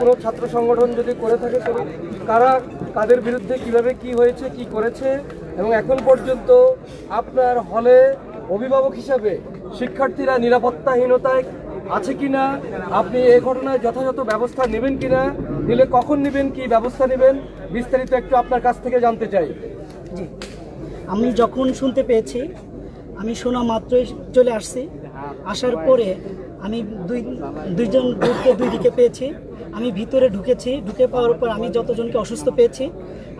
কোনো ছাত্র সংগঠন যদি করে থাকে তবে কারা কাদের বিরুদ্ধে কিভাবে কি হয়েছে কি করেছে এবং এখন পর্যন্ত আপনার হলে অভিভাবক হিসাবে শিক্ষার্থীরা নিরাপত্তাহীনতায় আছে কিনা, আপনি এই ঘটনায় যথাযথ ব্যবস্থা নেবেন কিনা, নিলে কখন নেবেন, কি ব্যবস্থা নেবেন, বিস্তারিত একটু আপনার কাছ থেকে জানতে চাই। জি, আমি যখন শুনতে পেয়েছি আমি শোনা মাত্রই চলে আসছি। আসার পরে আমি দুইজন গ্রুপকে দুই দিকে পেয়েছি। আমি ভিতরে ঢুকেছি, ঢুকে পাওয়ার পর আমি যতজনকে অসুস্থ পেয়েছি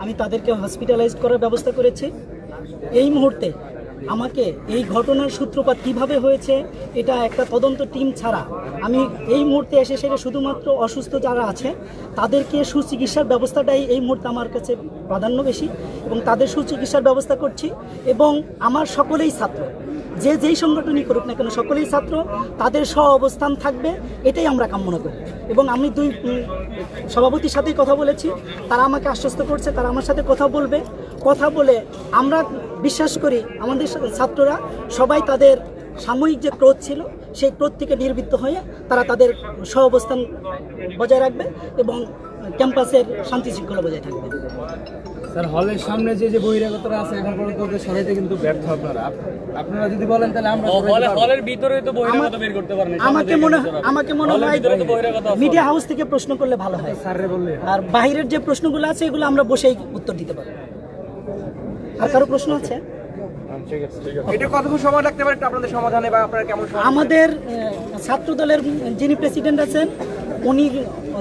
আমি তাদেরকে হসপিটালাইজ করার ব্যবস্থা করেছি। এই মুহূর্তে আমাকে এই ঘটনার সূত্রপাত কিভাবে হয়েছে এটা একটা তদন্ত টিম ছাড়া আমি এই মুহূর্তে এসে সেটা শুধুমাত্র অসুস্থ যারা আছে তাদেরকে সুচিকিৎসার ব্যবস্থাটাই এই মুহূর্তে আমার কাছে প্রাধান্য বেশি এবং তাদের সুচিকিৎসার ব্যবস্থা করছি। এবং আমার সকলেই ছাত্র, যে যেই সংগঠনই করুক না কেন সকলেই ছাত্র, তাদের স্ব অবস্থান থাকবে এটাই আমরা কামনা করি। এবং আমি দুই সভাপতির সাথেই কথা বলেছি, তারা আমাকে আশ্বস্ত করছে তারা আমার সাথে কথা বলবে। কথা বলে আমরা বিশ্বাস করি আমাদের ছাত্ররা সবাই তাদের সাময়িক যে ক্রোধ ছিল সেই ক্রোধ থেকে নির্বৃত্ত হয়ে তারা তাদের স্ব অবস্থান বজায় রাখবে এবং ক্যাম্পাসের শান্তি শৃঙ্খলা বজায় থাকবে। স্যার, হলের সামনে যে বহিরাগতরা আছে এখন পর্যন্ত ওদের সরাইতে কিন্তু ব্যর্থ আপনারা যদি বলেন তাহলে আমরা হলের ভিতরে তো বহিরাগত বের করতে পারেন। আমাকে মনে হয় মিডিয়া হাউস থেকে প্রশ্ন করলে ভালো হয় স্যাররে বললে, আর বাইরের যে প্রশ্নগুলো আছে এগুলো আমরা বসেই উত্তর দিতে পারবো। আর কারো প্রশ্ন আছে? এটা কতক্ষণ সময় লাগতে পারে আপনাদের সমাধানে বা আপনারা কেমন? আমাদের ছাত্র দলের যিনি প্রেসিডেন্ট আছেন উনি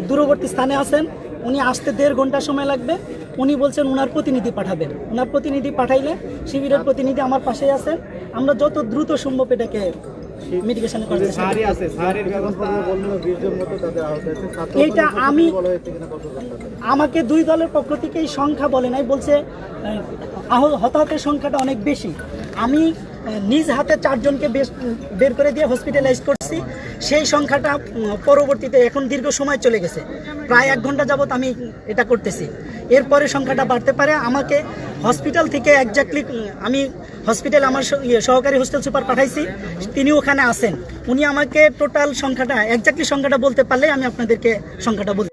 দূরবর্তী স্থানে আছেন, উনি আসতে 1.5 ঘন্টা সময় লাগবে। উনি বলছেন ওনার প্রতিনিধি পাঠাবেন, ওনার প্রতিনিধি পাঠাইলে শিবিরের প্রতিনিধি আমার পাশেই আছেন, আমরা যত দ্রুত সম্ভব এটাকে মিটিগেশন করতে চাই। এইটা আমি আমাকে দুই দলের পক্ষ থেকে এই সংখ্যা বলে নাই, বলছে হতাহতের সংখ্যাটা অনেক বেশি। আমি নিজ হাতে 4 জনকে বের করে দিয়ে হসপিটালাইজ করছি। সেই সংখ্যাটা পরবর্তীতে এখন দীর্ঘ সময় চলে গেছে, প্রায় 1 ঘন্টা যাবত আমি এটা করতেছি। এরপরে সংখ্যাটা বাড়তে পারে। আমাকে হসপিটাল থেকে একজাক্টলি আমি হসপিটাল আমার সহকারী হোস্টেল সুপার পাঠাইছি, তিনি ওখানে আছেন। উনি আমাকে টোটাল সংখ্যাটা একজাক্টলি সংখ্যাটা বলতে পারলে আমি আপনাদেরকে সংখ্যাটা বলতে